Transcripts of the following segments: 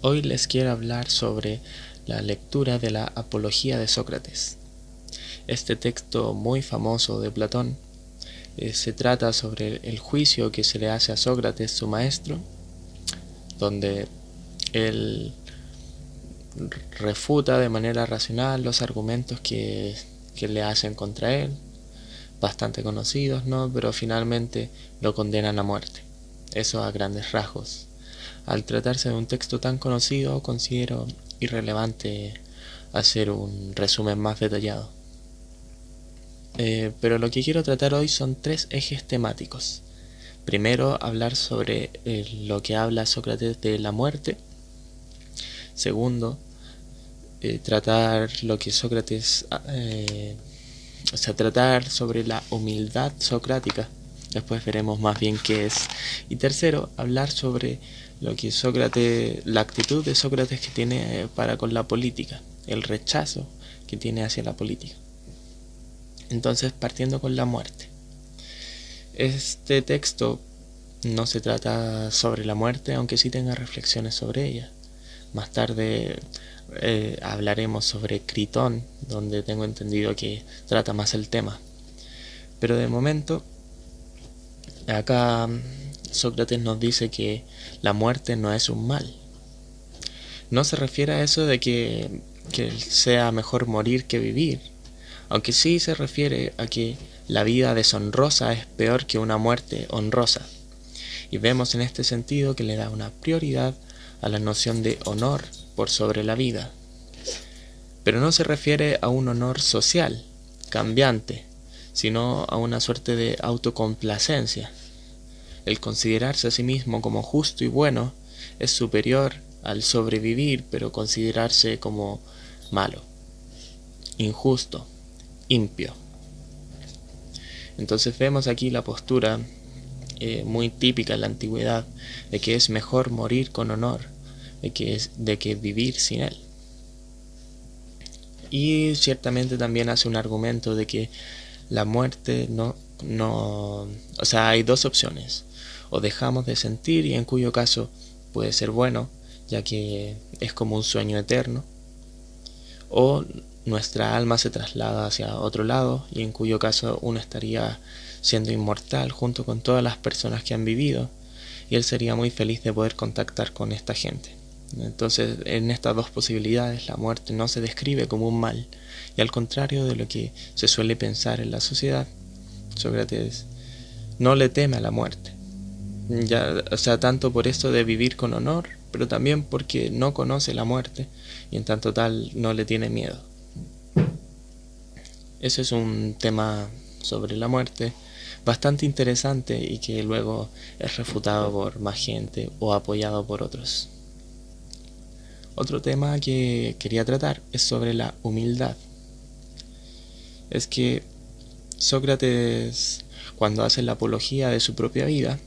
Hoy les quiero hablar sobre la lectura de la Apología de Sócrates. Este texto muy famoso de Platón se trata sobre el juicio que se le hace a Sócrates, su maestro, donde él refuta de manera racional los argumentos que le hacen contra él, bastante conocidos, ¿no? Pero finalmente lo condenan a muerte. Eso a grandes rasgos. Al tratarse de un texto tan conocido, considero irrelevante hacer un resumen más detallado. Pero lo que quiero tratar hoy son tres ejes temáticos. Primero, hablar sobre lo que habla Sócrates de la muerte. Segundo, tratar lo que Sócrates, tratar sobre la humildad socrática. Después veremos más bien qué es. Y tercero, hablar sobre lo que Sócrates, la actitud de Sócrates que tiene para con la política, el rechazo que tiene hacia la política. Entonces, partiendo con la muerte. Este texto no se trata sobre la muerte, aunque sí tenga reflexiones sobre ella. Más tarde hablaremos sobre Critón, donde tengo entendido que trata más el tema. Pero de momento, acá Sócrates nos dice que la muerte no es un mal. No se refiere a eso de que sea mejor morir que vivir, aunque sí se refiere a que la vida deshonrosa es peor que una muerte honrosa. Y vemos en este sentido que le da una prioridad a la noción de honor por sobre la vida. Pero no se refiere a un honor social, cambiante, sino a una suerte de autocomplacencia. El considerarse a sí mismo como justo y bueno es superior al sobrevivir, pero considerarse como malo, injusto, impío. Entonces vemos aquí la postura muy típica en la antigüedad de que es mejor morir con honor de que vivir sin él. Y ciertamente también hace un argumento de que la muerte hay dos opciones: o dejamos de sentir, y en cuyo caso puede ser bueno, ya que es como un sueño eterno, o nuestra alma se traslada hacia otro lado, y en cuyo caso uno estaría siendo inmortal junto con todas las personas que han vivido, y él sería muy feliz de poder contactar con esta gente. Entonces, en estas dos posibilidades, la muerte no se describe como un mal, y al contrario de lo que se suele pensar en la sociedad, Sócrates no le teme a la muerte. Tanto por esto de vivir con honor, pero también porque no conoce la muerte, y en tanto tal no le tiene miedo. Ese es un tema sobre la muerte bastante interesante y que luego es refutado por más gente o apoyado por otros. Otro tema que quería tratar es sobre la humildad. Es que Sócrates, cuando hace la apología de su propia vida,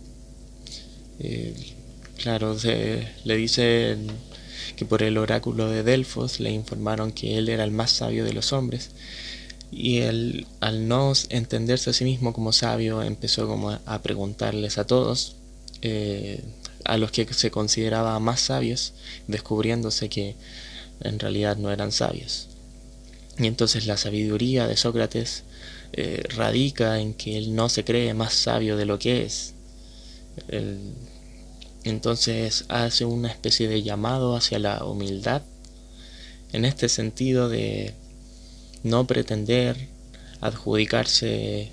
le dicen que por el oráculo de Delfos le informaron que él era el más sabio de los hombres, y él, al no entenderse a sí mismo como sabio, empezó como a preguntarles a todos, a los que se consideraba más sabios, descubriéndose que en realidad no eran sabios. Y entonces la sabiduría de Sócrates radica en que él no se cree más sabio de lo que es. Entonces hace una especie de llamado hacia la humildad, en este sentido de no pretender adjudicarse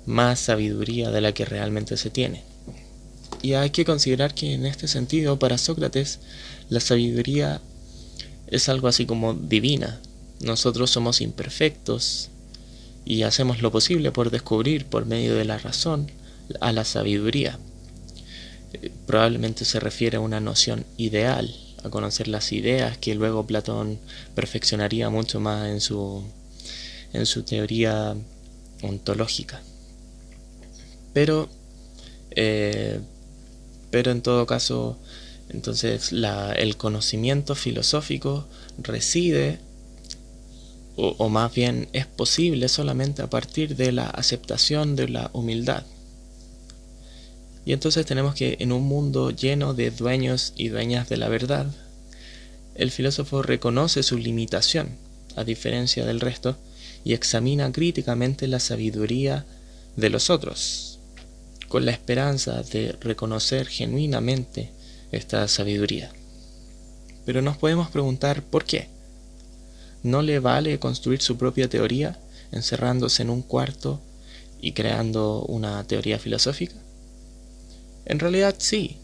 más sabiduría de la que realmente se tiene. Y hay que considerar que en este sentido, para Sócrates, la sabiduría es algo así como divina. Nosotros somos imperfectos y hacemos lo posible por descubrir por medio de la razón a la sabiduría. Probablemente se refiere a una noción ideal, a conocer las ideas que luego Platón perfeccionaría mucho más en su teoría ontológica. Pero en todo caso, entonces el conocimiento filosófico reside, o más bien es posible solamente a partir de la aceptación de la humildad. Y entonces tenemos que, en un mundo lleno de dueños y dueñas de la verdad, El filósofo reconoce su limitación, a diferencia del resto, y examina críticamente la sabiduría de los otros, con la esperanza de reconocer genuinamente esta sabiduría. Pero nos podemos preguntar ¿por qué? ¿No le vale construir su propia teoría, encerrándose en un cuarto y creando una teoría filosófica? En realidad sí,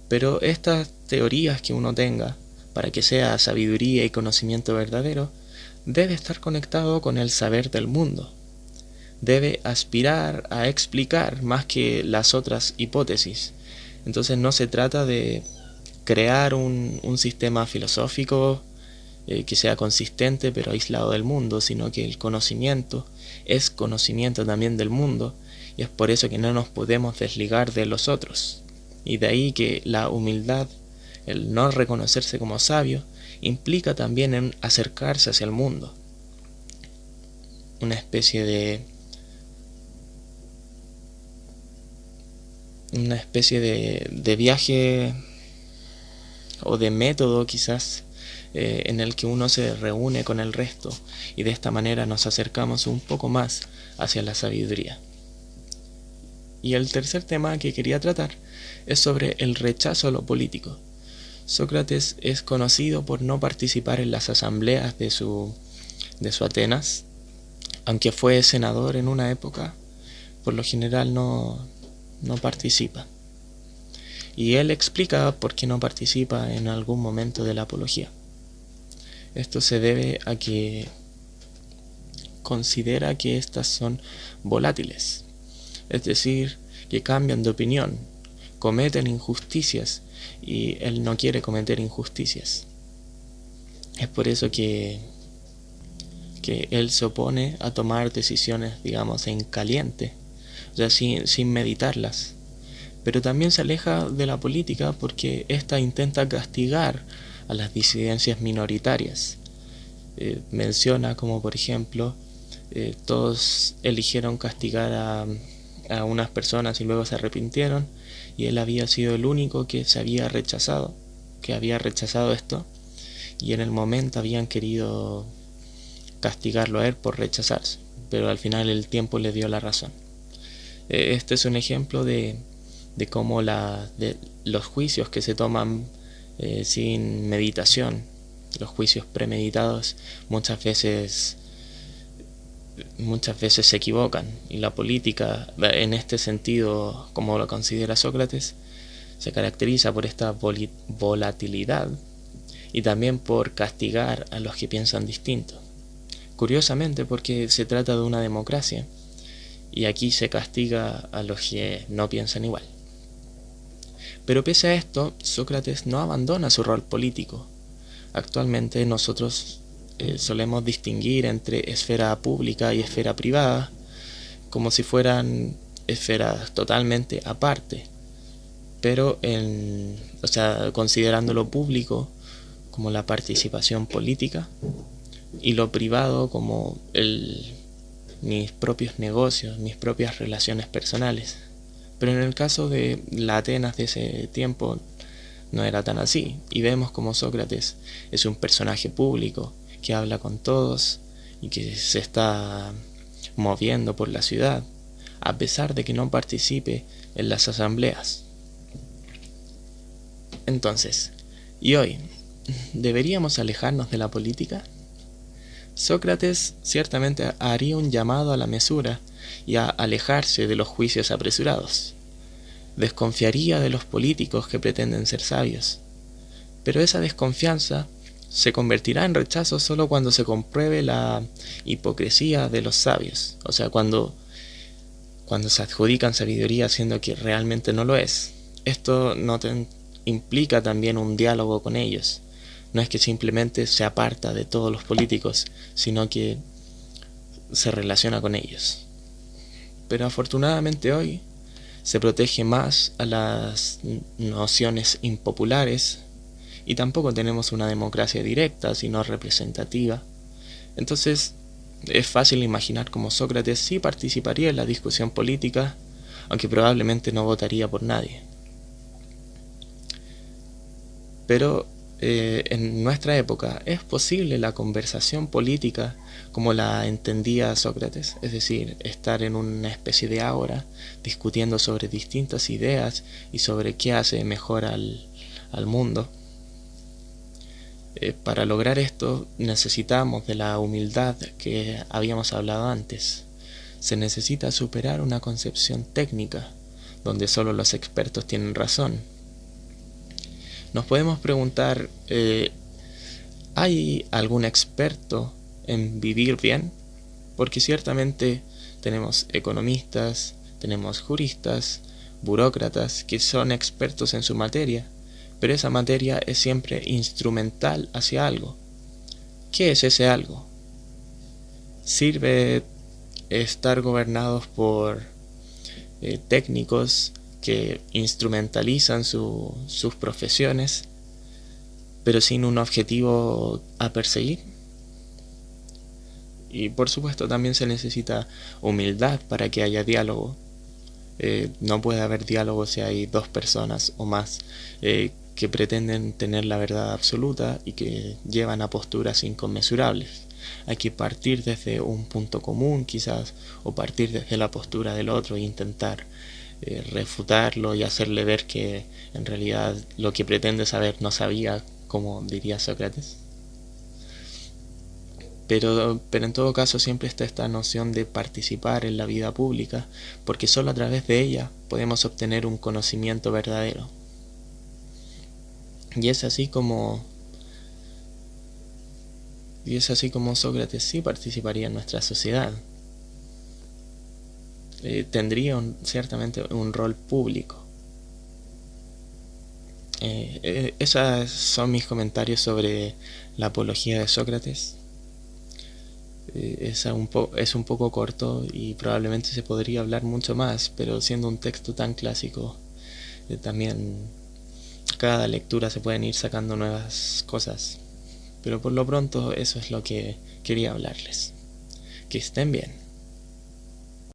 pero estas teorías que uno tenga, para que sea sabiduría y conocimiento verdadero, debe estar conectado con el saber del mundo. Debe aspirar a explicar más que las otras hipótesis. Entonces no se trata de crear un sistema filosófico que sea consistente pero aislado del mundo, sino que el conocimiento es conocimiento también del mundo, y es por eso que no nos podemos desligar de los otros. Y de ahí que la humildad, el no reconocerse como sabio, implica también en acercarse hacia el mundo. Una especie de viaje o de método quizás en el que uno se reúne con el resto, y de esta manera nos acercamos un poco más hacia la sabiduría. Y el tercer tema que quería tratar es sobre el rechazo a lo político. Sócrates es conocido por no participar en las asambleas de su Atenas, aunque fue senador en una época, por lo general no participa. Y él explica por qué no participa en algún momento de la apología. Esto se debe a que considera que estas son volátiles, es decir, que cambian de opinión, cometen injusticias, y él no quiere cometer injusticias. Es por eso que él se opone a tomar decisiones, digamos, en caliente, o sea, sin meditarlas. Pero también se aleja de la política porque ésta intenta castigar a las disidencias minoritarias. Menciona como, por ejemplo, todos eligieron castigar a unas personas y luego se arrepintieron, y él había sido el único que había rechazado esto, y en el momento habían querido castigarlo a él por rechazarse, pero al final el tiempo le dio la razón. Este es un ejemplo de cómo los juicios que se toman sin meditación, los juicios premeditados, muchas veces se equivocan, y la política, en este sentido, como lo considera Sócrates, se caracteriza por esta volatilidad y también por castigar a los que piensan distinto. Curiosamente, porque se trata de una democracia, y aquí se castiga a los que no piensan igual. Pero pese a esto, Sócrates no abandona su rol político. Actualmente nosotros solemos distinguir entre esfera pública y esfera privada, como si fueran esferas totalmente aparte, pero considerando lo público como la participación política y lo privado como mis propios negocios, mis propias relaciones personales. Pero en el caso de la Atenas de ese tiempo no era tan así, y vemos como Sócrates es un personaje público que habla con todos y que se está moviendo por la ciudad, a pesar de que no participe en las asambleas. Entonces, ¿y hoy deberíamos alejarnos de la política? Sócrates ciertamente haría un llamado a la mesura y a alejarse de los juicios apresurados. Desconfiaría de los políticos que pretenden ser sabios. Pero esa desconfianza se convertirá en rechazo solo cuando se compruebe la hipocresía de los sabios, o sea, cuando se adjudican sabiduría siendo que realmente no lo es. Esto implica también un diálogo con ellos. No es que simplemente se aparta de todos los políticos, sino que se relaciona con ellos. Pero afortunadamente hoy se protege más a las nociones impopulares, y tampoco tenemos una democracia directa, sino representativa. Entonces es fácil imaginar cómo Sócrates sí participaría en la discusión política, aunque probablemente no votaría por nadie. Pero en nuestra época, ¿es posible la conversación política como la entendía Sócrates? Es decir, estar en una especie de ágora discutiendo sobre distintas ideas y sobre qué hace mejor al mundo. Para lograr esto necesitamos de la humildad que habíamos hablado antes. Se necesita superar una concepción técnica donde solo los expertos tienen razón. Nos podemos preguntar, ¿hay algún experto en vivir bien? Porque ciertamente tenemos economistas, tenemos juristas, burócratas que son expertos en su materia, pero esa materia es siempre instrumental hacia algo. ¿Qué es ese algo? ¿Sirve estar gobernados por técnicos que instrumentalizan sus profesiones, pero sin un objetivo a perseguir? Y por supuesto también se necesita humildad para que haya diálogo. No puede haber diálogo si hay dos personas o más que pretenden tener la verdad absoluta y que llevan a posturas inconmensurables. Hay que partir desde un punto común quizás, o partir desde la postura del otro e intentar refutarlo y hacerle ver que en realidad lo que pretende saber no sabía, como diría Sócrates. Pero en todo caso siempre está esta noción de participar en la vida pública, porque solo a través de ella podemos obtener un conocimiento verdadero. Y es así como Sócrates sí participaría en nuestra sociedad. Tendría ciertamente un rol público. Esos son mis comentarios sobre la apología de Sócrates. Es un poco corto y probablemente se podría hablar mucho más, pero siendo un texto tan clásico, también cada lectura se pueden ir sacando nuevas cosas. Pero por lo pronto eso es lo que quería hablarles. Que estén bien.